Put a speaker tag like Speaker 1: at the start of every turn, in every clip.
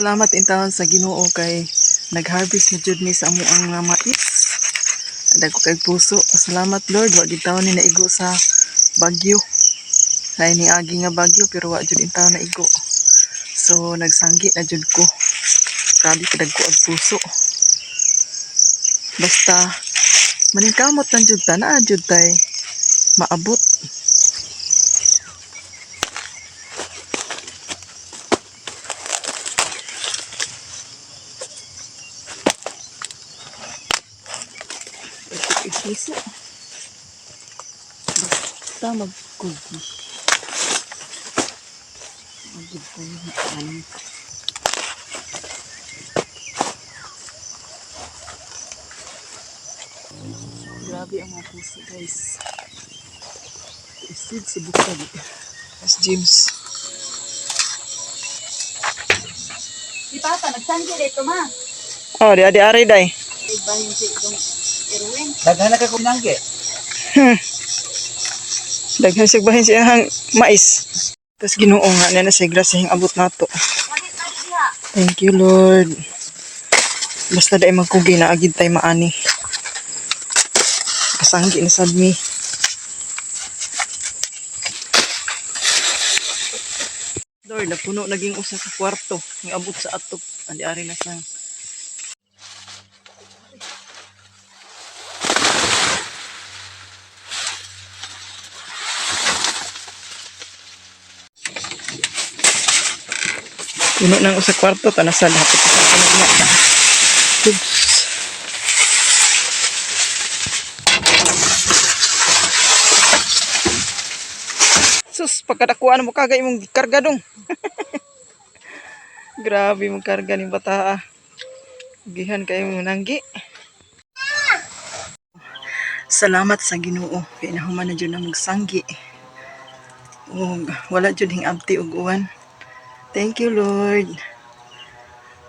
Speaker 1: Salamat intawon sa Ginoo kay nag-harvest na jud mi sa amo ang mga mais. Dagko kay puso. Salamat Lord, wa gid taon ni naigo sa bagyo. Lain ni agi nga bagyo pero wa jud intawon na igo. So nagsanggi na jud ko. Grabe kadagko ang puso. Basta maningkamot lang jud ta na jud tay maabot. Iso. Basta magkugi. Magid ko yung ano. Grabe ang mga puso guys. Isid sa bukag. As James.
Speaker 2: Si Papa, nagsanggi dito ma.
Speaker 1: Oh, di ari day.
Speaker 2: Ibahin si itong Erwin.
Speaker 3: Daghan ka ko nangge.
Speaker 1: Daghan sig bahin siyang mais. Tapos Ginoo nga na sa grasya abot nato. Thank you Lord. Basta dai magkugi na agid tay maani. Kasanggi na sad mi. Lord, napuno naging usa ka kwarto ng abot sa atop. Andi ari na sang puno ng usa kwarto tanasad hapit sa kanila. Oops. Sus, pagkadakuan mo kagay mong karga dong. Grabe mong karga ni bata. Gihan kayo mong nanggi. Salamat sa Ginoo kay nahuman na jud na magsanggi. Og wala jud hing abti og uwan. Thank you Lord.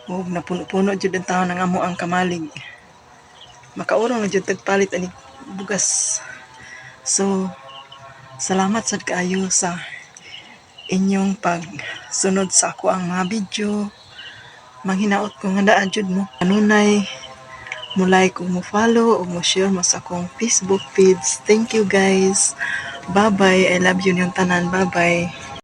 Speaker 1: Og napuno-puno jud ang taon ng amo ang kamalig. Makaurong na jud tagpalit ani bugas. So salamat sad kaayo sa inyong pagsunod sa ako ang mga video. Manghinaot ko nga daan jud mo. Kanunay mo like o mo follow o mo share mo sa akong Facebook feeds. Thank you guys. Bye bye. I love you yung tanan. Bye bye.